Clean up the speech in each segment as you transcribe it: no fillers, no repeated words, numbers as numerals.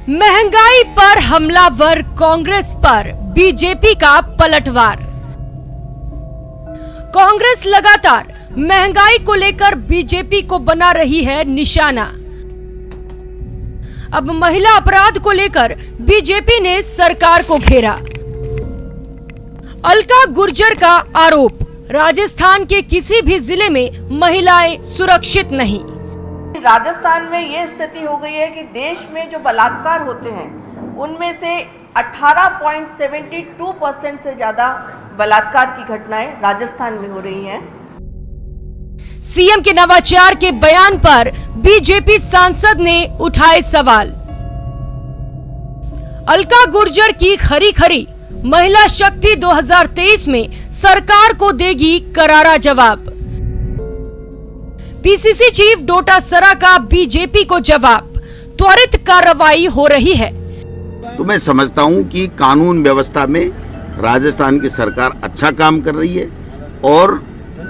महंगाई पर हमलावर कांग्रेस पर बीजेपी का पलटवार। कांग्रेस लगातार महंगाई को लेकर बीजेपी को बना रही है निशाना। अब महिला अपराध को लेकर बीजेपी ने सरकार को घेरा। अलका गुर्जर का आरोप, राजस्थान के किसी भी जिले में महिलाएं सुरक्षित नहीं। राजस्थान में ये स्थिति हो गई है कि देश में जो बलात्कार होते हैं उनमें से 18.72% से ज्यादा बलात्कार की घटनाएं राजस्थान में हो रही हैं। सीएम के नवाचार के बयान पर बीजेपी सांसद ने उठाए सवाल। अलका गुर्जर की खरी खरी महिला शक्ति 2023 में सरकार को देगी करारा जवाब। पीसीसी चीफ डोटासरा का बीजेपी को जवाब, त्वरित कार्रवाई हो रही है। तो मैं समझता हूं कि कानून व्यवस्था में राजस्थान की सरकार अच्छा काम कर रही है और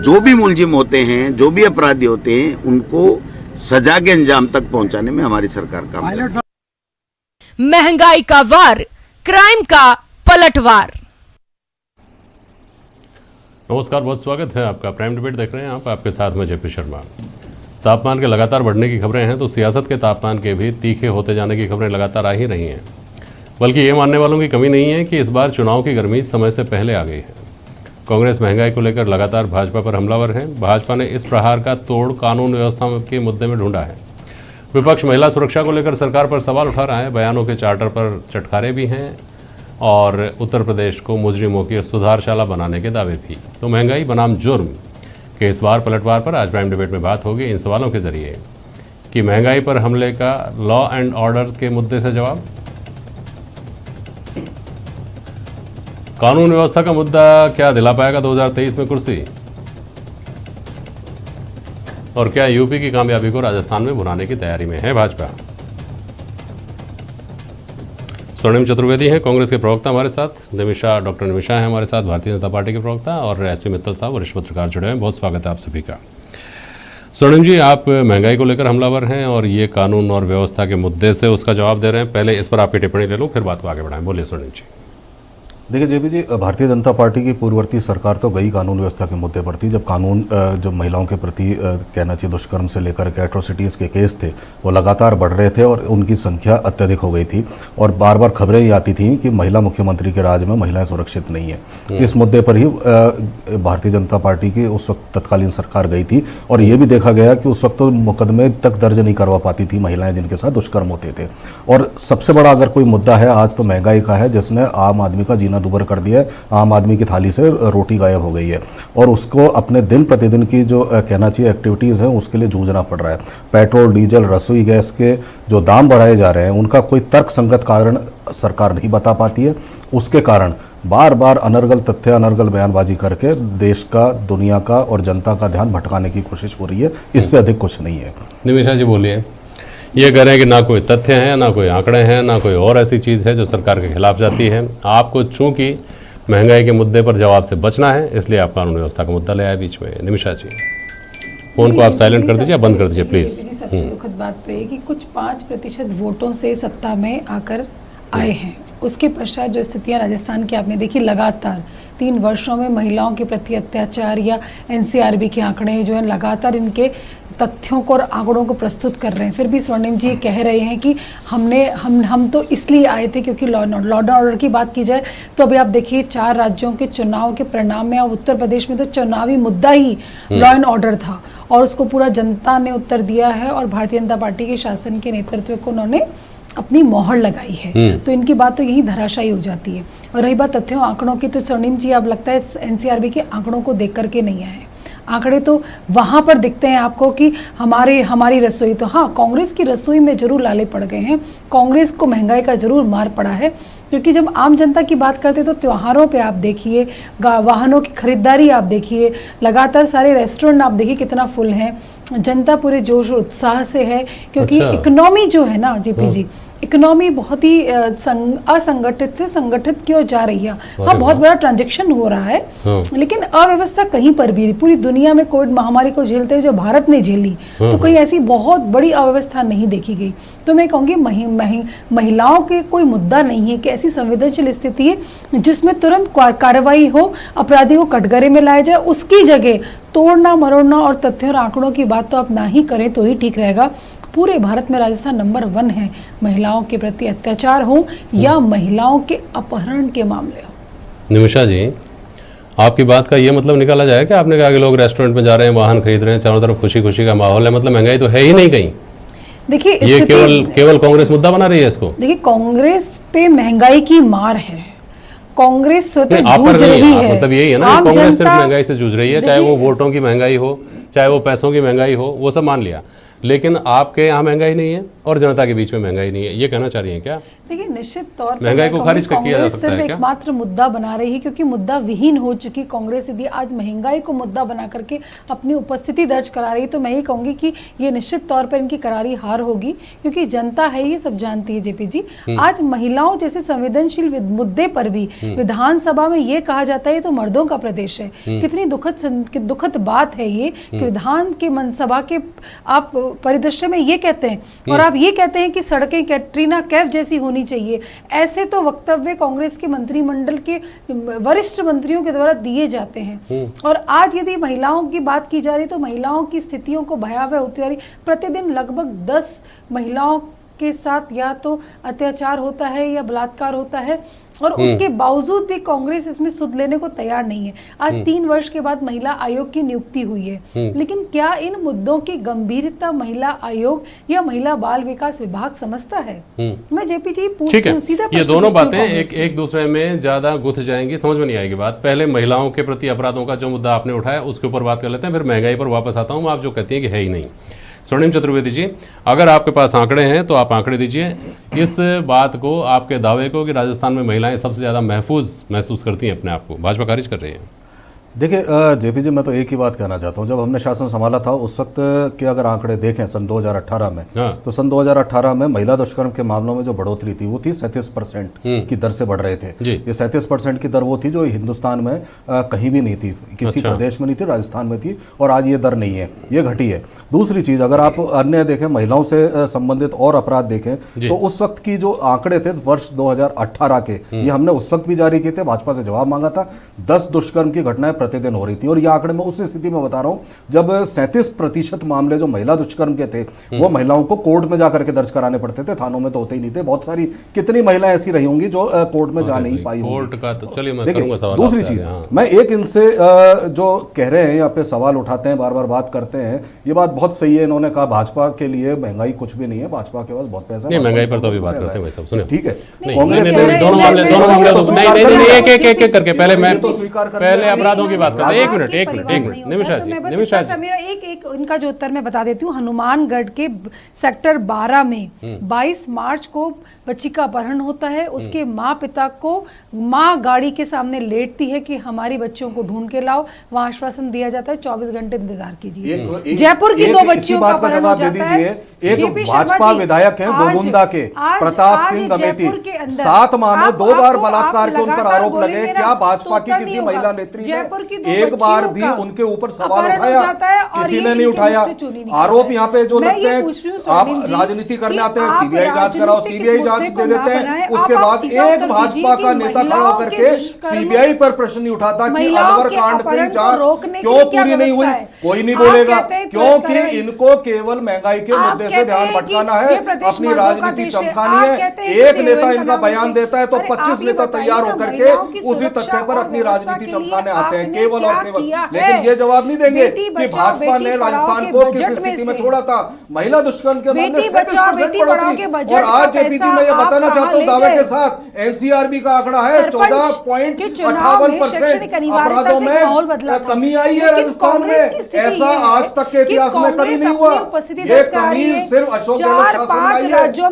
जो भी मुलजिम होते हैं, जो भी अपराधी होते हैं, उनको सजा के अंजाम तक पहुंचाने में हमारी सरकार काम कर रही है। महंगाई का वार, क्राइम का पलटवार। नमस्कार, बहुत स्वागत है आपका। प्राइम डिबेट देख रहे हैं आप, आपके साथ में जेपी शर्मा। तापमान के लगातार बढ़ने की खबरें हैं तो सियासत के तापमान के भी तीखे होते जाने की खबरें लगातार आ ही रही हैं। बल्कि ये मानने वालों की कमी नहीं है कि इस बार चुनाव की गर्मी समय से पहले आ गई है। कांग्रेस महंगाई को लेकर लगातार भाजपा पर हमलावर है। भाजपा ने इस प्रहार का तोड़ कानून व्यवस्था के मुद्दे में ढूंढा है। विपक्ष महिला सुरक्षा को लेकर सरकार पर सवाल उठा रहा है। बयानों के चार्टर पर चटखारे भी हैं और उत्तर प्रदेश को मुजरिमों की सुधारशाला बनाने के दावे भी। तो महंगाई बनाम जुर्म के इस बार पलटवार पर आज प्राइम डिबेट में बात होगी इन सवालों के जरिए कि महंगाई पर हमले का लॉ एंड ऑर्डर के मुद्दे से जवाब, कानून व्यवस्था का मुद्दा क्या दिला पाएगा 2023 में कुर्सी, और क्या यूपी की कामयाबी को राजस्थान में भुनाने की तैयारी में है भाजपा। स्वर्णिम चतुर्वेदी हैं कांग्रेस के प्रवक्ता हमारे साथ, डॉक्टर निमिषा है हमारे साथ भारतीय जनता पार्टी के प्रवक्ता, और एसपी मित्तल साहब वरिष्ठ पत्रकार जुड़े हैं। बहुत स्वागत है आप सभी का। स्वर्णिम जी, आप महंगाई को लेकर हमलावर हैं और ये कानून और व्यवस्था के मुद्दे से उसका जवाब दे रहे हैं। पहले इस पर आपकी टिप्पणी ले लूँ, फिर बात को आगे बढ़ाएं। बोलिए स्वर्णिम जी। देखिए जेपी जी, भारतीय जनता पार्टी की पूर्ववर्ती सरकार तो गई कानून व्यवस्था के मुद्दे पर थी। जब कानून जो महिलाओं के प्रति कहना चाहिए दुष्कर्म से लेकर के एट्रोसिटीज़ के केस थे वो लगातार बढ़ रहे थे और उनकी संख्या अत्यधिक हो गई थी और बार बार खबरें ये आती थीं कि महिला मुख्यमंत्री के राज में महिलाएं सुरक्षित नहीं है। इस मुद्दे पर ही भारतीय जनता पार्टी की उस वक्त तत्कालीन सरकार गई थी और ये भी देखा गया कि उस वक्त तो मुकदमे तक दर्ज नहीं करवा पाती थी महिलाएं जिनके साथ दुष्कर्म होते थे। और सबसे बड़ा अगर कोई मुद्दा है आज तो महंगाई का है, जिसने आम आदमी का जीना दुभर कर दिया है। आम आदमी की थाली से रोटी गायब हो गई है और उसको अपने दिन प्रतिदिन की जो कहना चाहिए एक्टिविटीज़ हैं उसके लिए जूझना पड़ रहा है। पेट्रोल, डीजल, रसोई गैस के जो दाम बढ़ाए जा रहे हैं उनका कोई तर्क संगत कारण सरकार नहीं बता पाती है। उसके कारण बार बार अनर्गल तथ्य, अनर्गल बयानबाजी करके देश का, दुनिया का और जनता का ध्यान भटकाने की कोशिश हो रही है। इससे अधिक कुछ नहीं है। निमिषा जी बोलिए। ये कह रहे हैं कि ना कोई तथ्य हैं, ना कोई आंकड़े हैं, ना कोई और ऐसी चीज़ है जो सरकार के खिलाफ जाती है। आपको चूंकि महंगाई के मुद्दे पर जवाब से बचना है इसलिए आप कानून व्यवस्था का मुद्दा ले आए बीच में। निमिषा जी, फोन को आप साइलेंट कर दीजिए या बंद कर दीजिए प्लीज। सबसे दुखद बात तो है कि कुछ 5% वोटों से सत्ता में आकर आए हैं। उसके पश्चात जो स्थितियां राजस्थान की आपने देखी, लगातार 3 वर्षों में महिलाओं के प्रति अत्याचार या एनसीआरबी के आंकड़े जो है लगातार इनके तथ्यों को और आंकड़ों को प्रस्तुत कर रहे हैं। फिर भी स्वर्णिम जी कह रहे हैं कि हम तो इसलिए आए थे क्योंकि लॉ एंड ऑर्डर की बात की जाए तो अभी आप देखिए 4 राज्यों के चुनाव के परिणाम में और उत्तर प्रदेश में तो चुनावी मुद्दा ही लॉ एंड ऑर्डर था और उसको पूरा जनता ने उत्तर दिया है और भारतीय जनता पार्टी के शासन के नेतृत्व को उन्होंने अपनी मोहर लगाई है। तो इनकी बात तो यही धराशायी हो जाती है। और रही बात तथ्यों आंकड़ों की, तो स्वर्णिम जी आप लगता है एनसीआरबी के आंकड़ों को देख करके नहीं आए। आंकड़े तो वहाँ पर दिखते हैं आपको कि हमारी रसोई, तो हाँ कांग्रेस की रसोई में जरूर लाले पड़ गए हैं। कांग्रेस को महंगाई का जरूर मार पड़ा है क्योंकि जब आम जनता की बात करते तो त्योहारों पे आप देखिए, वाहनों की खरीदारी आप देखिए, लगातार सारे रेस्टोरेंट आप देखिए कितना फुल हैं। जनता पूरे जोश और उत्साह से है क्योंकि इकोनॉमी जो है ना जेपी जी, इकोनॉमी बहुत ही असंगठित से संगठित की ओर जा रही है। हाँ, बहुत बड़ा ट्रांजैक्शन हो रहा है, लेकिन अव्यवस्था कहीं पर भी, पूरी दुनिया में कोविड महामारी को झेलते हुए जो भारत ने झेली, तो कहीं ऐसी बहुत बड़ी अव्यवस्था नहीं देखी गई। तो मैं कहूँगी महिलाओं के कोई मुद्दा नहीं है कि ऐसी संवेदनशील स्थिति है जिसमें तुरंत कार्रवाई हो, अपराधी को कटघरे में लाया जाए, उसकी जगह तोड़ना मरोड़ना और तथ्यों और आंकड़ों की बात तो आप ना ही करें तो ही ठीक रहेगा। पूरे भारत में राजस्थान नंबर 1 है, महिलाओं के प्रति अत्याचार हो या महिलाओं के अपहरण के मामले हो। निमिषा जी, आपकी बात का ये मतलब निकाला जाए कि आपने कहा कि लोग रेस्टोरेंट में जा रहे हैं, वाहन खरीद रहे हैं, चारों तरफ खुशी खुशी का माहौल है, मतलब महंगाई तो है ही नहीं कहीं। देखिए, ये केवल कांग्रेस मुद्दा बना रही है इसको। देखिए, कांग्रेस पे महंगाई की मार है, कांग्रेस स्वतः जूझ रही है। मतलब यही है ना, कांग्रेस सिर्फ महंगाई से जूझ रही है, चाहे वो वोटों की महंगाई हो, चाहे वो पैसों की महंगाई हो, वो सब मान लिया, लेकिन आपके यहाँ महंगाई नहीं है और जनता के बीच में महंगाई नहीं है, ये कहना चाह रही हैं क्या? देखिए, निश्चित तौर पर महंगाई को खारिज किया जा सकता है क्या? एकमात्र मुद्दा बना रही है, क्योंकि मुद्दा विहीन हो चुकी कांग्रेस यदि आज महंगाई को मुद्दा बना करके अपनी उपस्थिति दर्ज करा रही है, तो मैं ये कहूंगी कि ये निश्चित तौर पर इनकी करारी हार होगी, क्योंकि जनता है, ये सब जानती है। जेपी जी, आज महिलाओं जैसे संवेदनशील मुद्दे पर भी विधानसभा में ये कहा जाता है तो मर्दों का प्रदेश है। कितनी दुखद बात है ये कि विधान के सभा के आप परिदृश्य में ये कहते हैं और आप ये कहते हैं कि सड़कें कैटरीना कैफ जैसी होनी चाहिए। ऐसे तो वक्तव्य कांग्रेस के मंत्रिमंडल के वरिष्ठ मंत्रियों के द्वारा दिए जाते हैं। और आज यदि महिलाओं की बात की जा रही तो महिलाओं की स्थितियों को भयावह होती जा रही। प्रतिदिन लगभग 10 महिलाओं के साथ या तो अत्याचार होता है या बलात्कार होता है, और उसके बावजूद भी कांग्रेस इसमें सुध लेने को तैयार नहीं है। आज 3 वर्ष के बाद महिला आयोग की नियुक्ति हुई है, लेकिन क्या इन मुद्दों की गंभीरता महिला आयोग या महिला बाल विकास विभाग समझता है? मैं जेपी जी ठीक है, ये दोनों बातें एक दूसरे में ज्यादा गुथ जाएंगी, समझ में नहीं आएगी बात। पहले महिलाओं के प्रति अपराधों का जो मुद्दा आपने उठाया उसके ऊपर बात कर लेते हैं, फिर महंगाई पर वापस आता हूँ। आप जो कहती हैं कि है ही नहीं, स्वर्णिम चतुर्वेदी जी, अगर आपके पास आंकड़े हैं तो आप आंकड़े दीजिए इस बात को, आपके दावे को कि राजस्थान में महिलाएं सबसे ज़्यादा महफूज महसूस करती हैं अपने आप को, भाजपा खारिज कर रही है। देखिए जेपी जी, मैं तो एक ही बात कहना चाहता हूँ, जब हमने शासन संभाला था उस वक्त के अगर आंकड़े देखें सन 2018 में, तो सन 2018 में महिला दुष्कर्म के मामलों में जो बढ़ोतरी थी वो थी 37% की दर से बढ़ रहे थे। ये 37% की दर वो थी जो हिंदुस्तान में कहीं भी नहीं थी, किसी प्रदेश में नहीं थी, राजस्थान में थी, और आज ये दर नहीं है, ये घटी है। दूसरी चीज, अगर आप अन्य देखें, महिलाओं से संबंधित और अपराध देखें तो उस वक्त की जो आंकड़े थे वर्ष 2018 के, ये हमने उस वक्त भी जारी किए थे, भाजपा से जवाब मांगा था, 10 दुष्कर्म की घटनाएं प्रतिदिन हो रही थी। और ये आंकड़े मैं उस स्थिति में बता रहा हूं जब 37% मामले जो महिला दुष्कर्म के थे वो महिलाओं को कोर्ट में जाकर के दर्ज कराने पड़ते थे, थानों में तो होते ही नहीं थे। बहुत सारी कितनी महिलाएं ऐसी रही होंगी जो कोर्ट में जा नहीं पाई होंगी। देखिए, दूसरी चीज, मैं एक इनसे जो कह रहे हैं, यहाँ पे सवाल उठाते हैं, बार बार बात करते हैं, ये बात बहुत सही है। इन्होंने कहा भाजपा के लिए महंगाई कुछ भी नहीं है, भाजपा के पास बहुत पैसा है। महंगाई पर तो अभी बात करते हैं, सुनिए, ठीक है, दोनों मामले एक एक करके पहले अपराधों की बात करते हैं। एक मिनट निमिषा जी, मेरा एक इनका जो उत्तर मैं बता देती हूँ। हनुमानगढ़ के सेक्टर 12 में 22 मार्च को बच्ची का अपहरण होता है। उसके माँ पिता को माँ गाड़ी के सामने लेटती है कि हमारी बच्चियों को ढूंढ के लाओ, वहां आश्वासन दिया जाता है 24 घंटे इंतजार कीजिए। जयपुर की 2 बच्चियों का अपहरण हो जाता है। एक भाजपा विधायक हैं गोगुंदा के प्रताप सिंह अमेठी, 7 माह में 2 बार बलात्कार के उन पर आरोप लगे। क्या भाजपा की किसी महिला नेत्री ने एक बार भी उनके ऊपर सवाल उठाया? किसी ने नहीं उठाया। आरोप यहाँ पे जो लगते हैं, आप राजनीति करने आते हैं, सीबीआई जांच कराओ, सीबीआई जांच दे देते हैं, उसके बाद एक भाजपा का नेता खड़ा होकर के सीबीआई पर प्रश्न नहीं उठाता कि अलवर कांड की जांच क्यों पूरी नहीं हुई। कोई नहीं बोलेगा, क्योंकि इनको केवल महंगाई के मुद्दे से ध्यान भटकाना है, अपनी राजनीति चमकानी है। एक नेता इनका बयान देता है तो 25 नेता तैयार होकर के उसी तथ्य पर अपनी राजनीति चमकाने आते हैं, केवल और केवल। लेकिन ये जवाब नहीं देंगे कि भाजपा ने राजस्थान को किस स्थिति में छोड़ा था। महिला दुष्कर्म के मामले 37% बढ़ोतरी। और आज जेपी जी, मैं ये बताना चाहता हूँ दावे के साथ, एनसीआरबी का आंकड़ा है 14.58% अपराधों में कमी आई है राजस्थान में। ऐसा आज तक के इतिहास में कभी नहीं हुआ। ये कमी सिर्फ अशोक गहलोत शासन में आई है।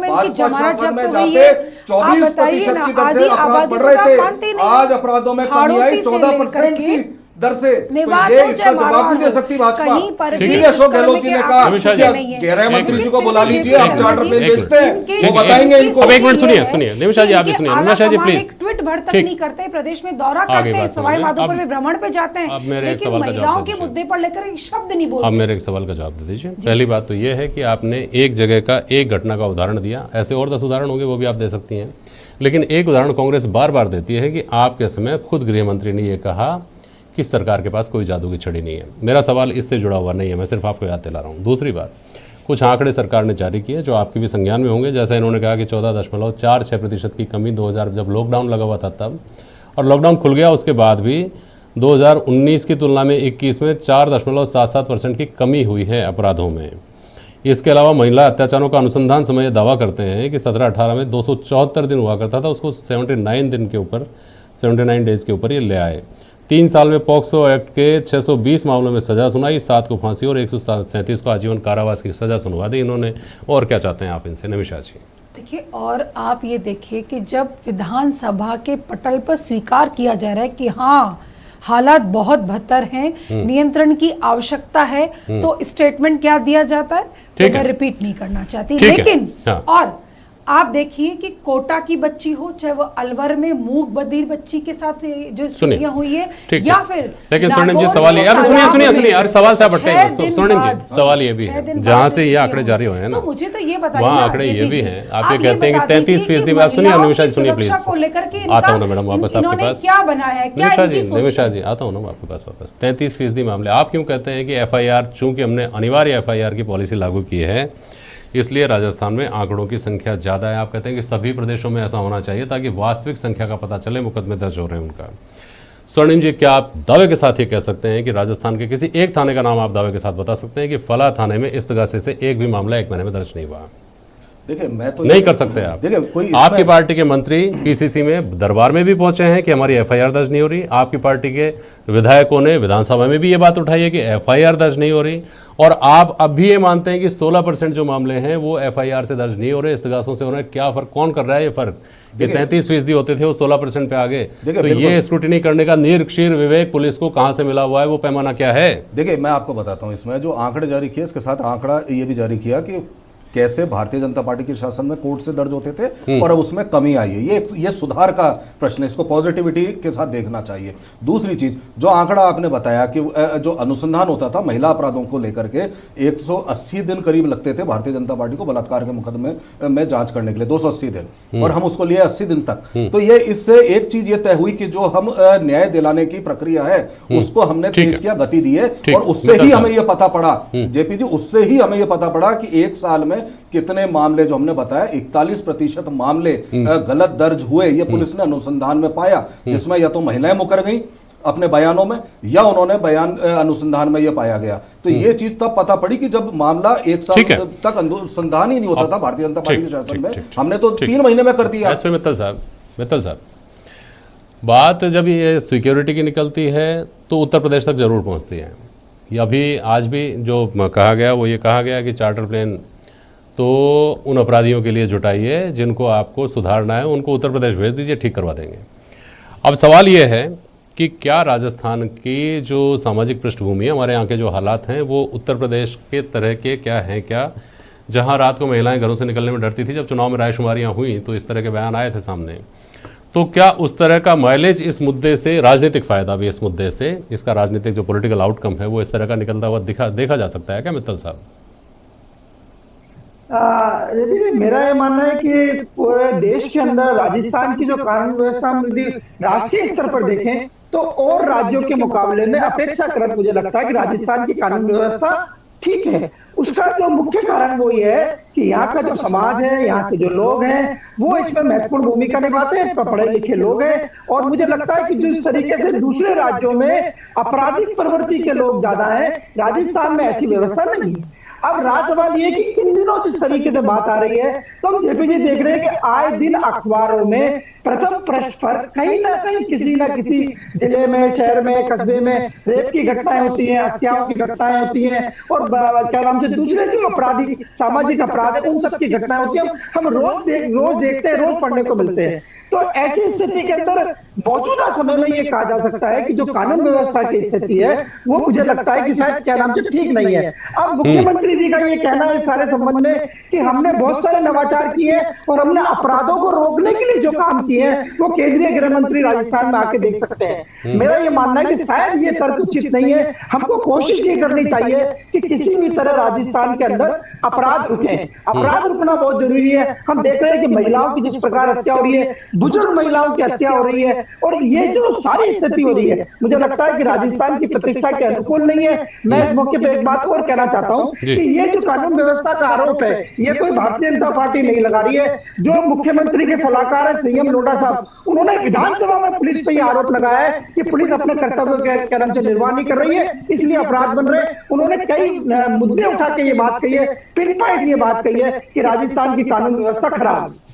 भाजपा शासन में जहाँ पे 24% की दर से अपराध बढ़ रहे थे, आज अपराधों में कमी आई 14% की। दर से, मेवाड़ तो ये हो इसका चाहे जवाब मारवाड़ नहीं दे हो, सकती भाजपा। कहीं पर भी इसीलिए अशोक गहलोत जी ने कहा निमिषा जी, कि गृह मंत्री जी को बुला लीजिए, एक आप मिनट, चार्टर प्लेन एक भेजते हैं, इनके- वो बताएंगे इनको। अब एक मिनट सुनिए, ये है सुनिए, निमिषा जी, आप भी इनके सुनिए, आला निमिषा जी, कमान प्लीज। एक ट्वीट भर तक ठीक। नहीं करते, प्रदेश में दौरा आगे करते हैं, बात सवाई सुनिए। माधोपुर अब- में भ्रमण पे जाते अब हैं, मेरे एक लेकिन सवाल का जवाब महिलाओं दे के दीजिए। मुद्दे पर लेकर एक शब्द नहीं अब बोलते। मेरे एक सवाल का जवाब दे दीजिए। पहली बात तो ये है कि आपने एक जगह का एक घटना का उदाहरण दिया, ऐसे और 10 उदाहरण होंगे वो भी आप दे सकती हैं, लेकिन एक उदाहरण कांग्रेस बार बार देती है कि आपके समय खुद गृह मंत्री ने यह कहा कि सरकार के पास कोई जादू की छड़ी नहीं है। मेरा सवाल इससे जुड़ा हुआ नहीं है, मैं सिर्फ आपको याद दिला रहा हूँ। दूसरी बात, कुछ आंकड़े सरकार ने जारी किए जो आपके भी संज्ञान में होंगे, जैसे इन्होंने कहा कि 14.46% की कमी 2000 जब लॉकडाउन लगा हुआ था तब, और लॉकडाउन खुल गया उसके बाद भी 2019 की तुलना में 21 में 4.77% की कमी हुई है अपराधों में। इसके अलावा महिला अत्याचारों का अनुसंधान समय ये दावा करते हैं कि 17-18 में 274 दिन हुआ करता था, उसको 79 दिन के ऊपर 79 डेज के ऊपर ये ले आए। 3 साल में पॉक्सो एक्ट के 620 मामलों में सजा सुनाई, 7 को फांसी और 137 को आजीवन कारावास की सजा सुनवा दी इन्होंने। और क्या चाहते हैं आप इनसे, निमिषा जी? देखिए, और आप ये देखिए कि जब विधानसभा के पटल पर स्वीकार किया जा रहा है कि हाँ हालात बहुत बदतर हैं, नियंत्रण की आवश्यकता है, तो स्टेटमेंट क्या दिया जाता है, तो मैं रिपीट नहीं करना चाहती, लेकिन हाँ। और आप देखिए कि कोटा की बच्ची हो, चाहे वो अलवर में मूक बधिर बच्ची के साथ जो स्थितियां हुई है, या फिर लेकिन स्वर्णिम जी सवाल ये, अरे सुनिए, अरे सवाल से आप हटते हैं। स्वर्णिम जी सवाल ये भी है, जहां से ये आंकड़े जारी हुए हैं ना, तो मुझे तो ये बताइए, वहाँ आंकड़े ये भी हैं। आप ये कहते हैं कि 33% बात सुनिए, निमिषा जी सुनिए प्लीज, आता हूँ ना मैडम वापस आपके पास। क्या बनाया है, निमिषा जी आता हूँ ना आपके पास वापस। 33% मामले आप क्यों कहते हैं कि FIR, चूंकि हमने अनिवार्य FIR की पॉलिसी लागू की है इसलिए राजस्थान में आंकड़ों की संख्या ज़्यादा है। आप कहते हैं कि सभी प्रदेशों में ऐसा होना चाहिए ताकि वास्तविक संख्या का पता चले, मुकदमे दर्ज हो रहे हैं उनका। स्वर्णिम जी, क्या आप दावे के साथ ये कह सकते हैं कि राजस्थान के किसी एक थाने का नाम आप दावे के साथ बता सकते हैं कि फला थाने में इस तगासे से एक भी मामला 1 महीने में दर्ज नहीं हुआ? देखिए, मैं तो नहीं कर सकते आप। देखिए, कोई आपकी पार्टी के मंत्री PCC में दरबार में भी पहुंचे हैं कि हमारी FIR दर्ज नहीं हो रही। आपकी पार्टी के विधायकों ने विधानसभा में भी ये बात उठाई है कि FIR दर्ज नहीं हो रही, और आप अब भी ये मानते हैं कि 16% जो मामले हैं वो FIR से दर्ज नहीं हो रहे, इस्तगासों से हो रहे हैं। क्या फर्क, कौन कर रहा है ये फर्क? ये 33% होते थे, वो 16% पे आ गए। तो ये स्क्रूटिनी करने का निरक्षीर विवेक पुलिस को कहां से मिला हुआ है, वो पैमाना क्या है? देखिए, मैं आपको बताता हूं, इसमें जो आंकड़े जारी किए इसके साथ आंकड़ा ये भी जारी किया कि कैसे भारतीय जनता पार्टी के शासन में कोर्ट से दर्ज होते थे और अब उसमें कमी आई है। ये सुधार का प्रश्न है, इसको पॉजिटिविटी के साथ देखना चाहिए। दूसरी चीज, जो आंकड़ा आपने बताया कि जो अनुसंधान होता था महिला अपराधों को लेकर के 180 दिन करीब लगते थे भारतीय जनता पार्टी को बलात्कार के मुकदमे में जांच करने के लिए, 280 दिन, और हम उसको लिए 80 दिन तक। तो ये इससे एक चीज ये तय हुई कि जो हम न्याय दिलाने की प्रक्रिया है उसको हमने तेज किया, गति दी है, और उससे ही हमें ये पता पड़ा, जेपी जी, उससे ही हमें ये पता पड़ा कि एक साल में कितने मामले, जो हमने बताया 41% मामले गलत दर्ज हुए, ये पुलिस ने अनुसंधान में पाया, जिसमें या तो महिलाएं मुकर गई अपने बयानों में या उन्होंने बयान अनुसंधान में ये पाया गया। तो ये चीज तब पता पड़ी कि जब मामला एक साल तक अनुसंधान ही नहीं होता था भारतीय जनता पार्टी के शासन में, हमने तो 3 महीने में कर दिया। मित्तल साहब, बात जब ये सिक्योरिटी की निकलती है तो उत्तर प्रदेश तक जरूर पहुंचती है। अभी आज भी जो कहा गया वो ये कहा गया कि चार्टर प्लेन तो उन अपराधियों के लिए जुटाइए जिनको आपको सुधारना है, उनको उत्तर प्रदेश भेज दीजिए, ठीक करवा देंगे। अब सवाल ये है कि क्या राजस्थान की जो सामाजिक पृष्ठभूमि है, हमारे यहाँ के जो हालात हैं, वो उत्तर प्रदेश के तरह के क्या हैं क्या, जहाँ रात को महिलाएं घरों से निकलने में डरती थी। जब चुनाव में रायशुमारियाँ हुई तो इस तरह के बयान आए थे सामने, तो क्या उस तरह का माइलेज इस मुद्दे से, राजनीतिक फायदा भी इस मुद्दे से, इसका राजनीतिक जो पॉलिटिकल आउटकम है वो इस तरह का निकलता हुआ देखा जा सकता है क्या मित्तल साहब? मेरा ये मानना है कि पूरे देश के अंदर राजस्थान की जो कानून व्यवस्था हम यदि राष्ट्रीय स्तर पर देखें तो और राज्यों के मुकाबले में अपेक्षाकृत मुझे लगता है कि राजस्थान की कानून व्यवस्था ठीक है। उसका जो मुख्य कारण वो ये है कि यहाँ का जो समाज है, यहाँ के जो लोग हैं, वो इसमें महत्वपूर्ण भूमिका निभाते हैं, पढ़े लिखे लोग हैं, और मुझे लगता है कि जिस तरीके से दूसरे राज्यों में आपराधिक प्रवृत्ति के लोग ज्यादा हैं, राजस्थान में ऐसी व्यवस्था नहीं है। अब राज सवाल ये कि इन दिनों जिस तरीके से बात आ रही है, तो हम जेपी जी देख रहे हैं कि आए दिन अखबारों में प्रथम पृष्ठ पर कहीं ना कहीं किसी ना किसी जिले में, शहर में, कस्बे में रेप की घटनाएं होती हैं, हत्याओं की घटनाएं होती हैं और क्या नाम से दूसरे जो अपराधी सामाजिक अपराध है उन सब की घटनाएं होती हैं। हम रोज देखते हैं, रोज पढ़ने को मिलते हैं। तो ऐसी स्थिति के अंदर मौजूदा समय में ये कहा जा सकता है कि जो कानून व्यवस्था की स्थिति है वो मुझे लगता है कि शायद क्या नाम से ठीक नहीं है। अब मुख्यमंत्री जी का ये कहना है इस सारे संबंध में कि हमने बहुत सारे नवाचार किए और हमने अपराधों को रोकने के लिए जो काम किए हैं वो केंद्रीय गृह मंत्री राजस्थान में आके देख सकते हैं। मेरा ये मानना है कि शायद ये तर्क उचित नहीं है। हमको कोशिश ये करनी चाहिए कि किसी भी तरह राजस्थान के अंदर अपराध रुके। अपराध रुकना बहुत जरूरी है। हम देख रहे हैं कि महिलाओं की जिस प्रकार हत्या हो रही है, बुजुर्ग महिलाओं की हत्या हो रही है और ये जो सारी स्थिति हो रही है मुझे लगता है कि राजस्थान की प्रतिष्ठा के अनुकूल नहीं है। मैं इस मौके पे एक बात और कहना चाहता हूं कि ये जो कानून व्यवस्था का आरोप है ये कोई भारतीय जनता पार्टी नहीं लगा रही है। जो मुख्यमंत्री के सलाहकार है सीएम लोढ़ा साहब, उन्होंने विधानसभा में पुलिस पे ये आरोप लगाया है कि पुलिस अपने कर्तव्य के नाम से निर्वाह नहीं कर रही है, इसलिए अपराध बन रहे हैं। उन्होंने कई मुद्दे उठा के ये बात कही है, पिन पॉइंट ये बात कही है कि राजस्थान की कानून व्यवस्था खराब है।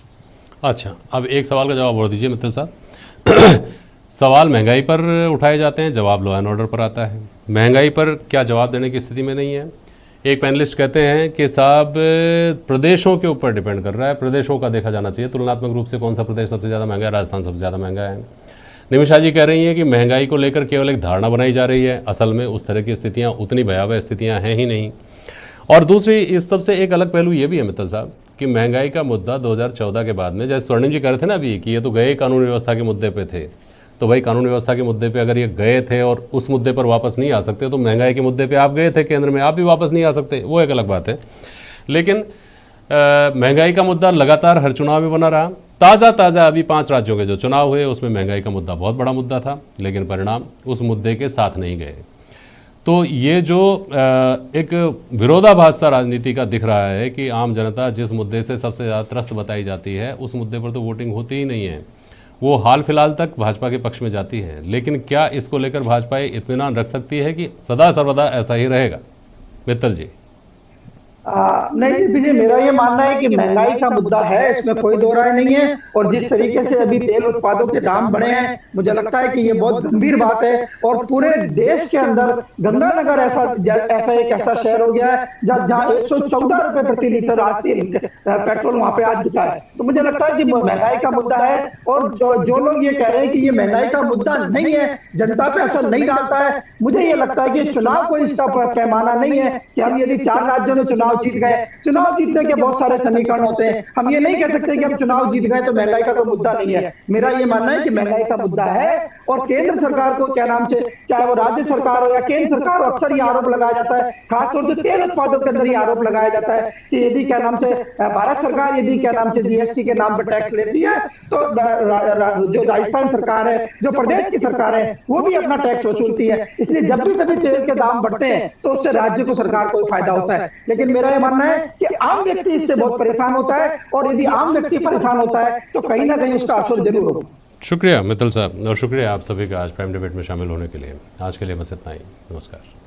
अच्छा, अब एक सवाल का जवाब और दीजिए मित्तल साहब। सवाल महंगाई पर उठाए जाते हैं, जवाब लॉ एंड ऑर्डर पर आता है। महंगाई पर क्या जवाब देने की स्थिति में नहीं है। एक पैनलिस्ट कहते हैं कि साहब प्रदेशों के ऊपर डिपेंड कर रहा है, प्रदेशों का देखा जाना चाहिए तुलनात्मक रूप से कौन सा प्रदेश सबसे ज़्यादा महंगा है। राजस्थान सबसे ज़्यादा महंगा है। निमिषा जी कह रही हैं कि महंगाई को लेकर केवल एक धारणा बनाई जा रही है, असल में उस तरह की स्थितियाँ उतनी भयावह स्थितियाँ हैं ही नहीं। और दूसरी इस सबसे एक अलग पहलू ये भी है मित्तल साहब कि महंगाई का मुद्दा 2014 के बाद में, जैसे स्वर्णिम जी कह रहे थे ना अभी कि ये तो गए कानून व्यवस्था के मुद्दे पे थे, तो भाई कानून व्यवस्था के मुद्दे पे अगर ये गए थे और उस मुद्दे पर वापस नहीं आ सकते तो महंगाई के मुद्दे पे आप गए थे केंद्र में, आप भी वापस नहीं आ सकते, वो एक अलग बात है। लेकिन महंगाई का मुद्दा लगातार हर चुनाव में बना रहा। ताज़ा अभी 5 राज्यों के जो चुनाव हुए उसमें महंगाई का मुद्दा बहुत बड़ा मुद्दा था, लेकिन परिणाम उस मुद्दे के साथ नहीं गए। तो ये जो एक विरोधाभास सा राजनीति का दिख रहा है कि आम जनता जिस मुद्दे से सबसे ज़्यादा त्रस्त बताई जाती है उस मुद्दे पर तो वोटिंग होती ही नहीं है, वो हाल फिलहाल तक भाजपा के पक्ष में जाती है। लेकिन क्या इसको लेकर भाजपा इत्मीनान रख सकती है कि सदा सर्वदा ऐसा ही रहेगा? मित्तल जी। नहीं विजय, मेरा ये मानना है कि महंगाई का मुद्दा है, इसमें कोई दो राय नहीं है। और जिस तरीके से अभी तेल उत्पादों के दाम बढ़े हैं मुझे लगता है कि ये बहुत गंभीर बात है। और पूरे देश के अंदर गंगानगर ऐसा शहर हो गया है जहाँ 114 रुपए प्रति लीटर आज पेट्रोल वहां पे आज बिका है। तो मुझे लगता है कि महंगाई का मुद्दा है। और जो लोग ये कह रहे हैं कि ये महंगाई का मुद्दा नहीं है, जनता पे असर नहीं डालता है, मुझे ये लगता है कि चुनाव कोई इसका पैमाना नहीं है कि हम यदि 4 राज्यों में चुनाव जीत गए। चुनाव जीतने के बहुत सारे समीकरण होते हैं, हम ये नहीं कह सकते कि हम चुनाव जीत गए तो महंगाई का तो मुद्दा नहीं है। मेरा ये मानना है कि महंगाई का मुद्दा है। और केंद्र सरकार को क्या नाम से, चाहे वो राज्य सरकार हो या केंद्र सरकार हो, अक्सर ये आरोप लगाया जाता है, खासतौर से तेल उत्पादों के अंदर ये आरोप लगाया जाता है कि यदि क्या नाम से भारत सरकार यदि क्या नाम से जीएसटी के नाम पर टैक्स लेती है तो जो राजस्थान सरकार है, जो प्रदेश की सरकार है, वो भी अपना टैक्स वसूलती है। इसलिए जब भी कभी तेल के दाम बढ़ते हैं तो उससे राज्य को सरकार को फायदा होता है। लेकिन मेरा ये मानना है कि आम व्यक्ति इससे बहुत परेशान होता है और यदि आम व्यक्ति परेशान होता है तो कहीं ना कहीं उसका असर जरूर होगा। शुक्रिया मित्तल साहब और शुक्रिया आप सभी का आज प्राइम डिबेट में शामिल होने के लिए। आज के लिए बस इतना ही। नमस्कार।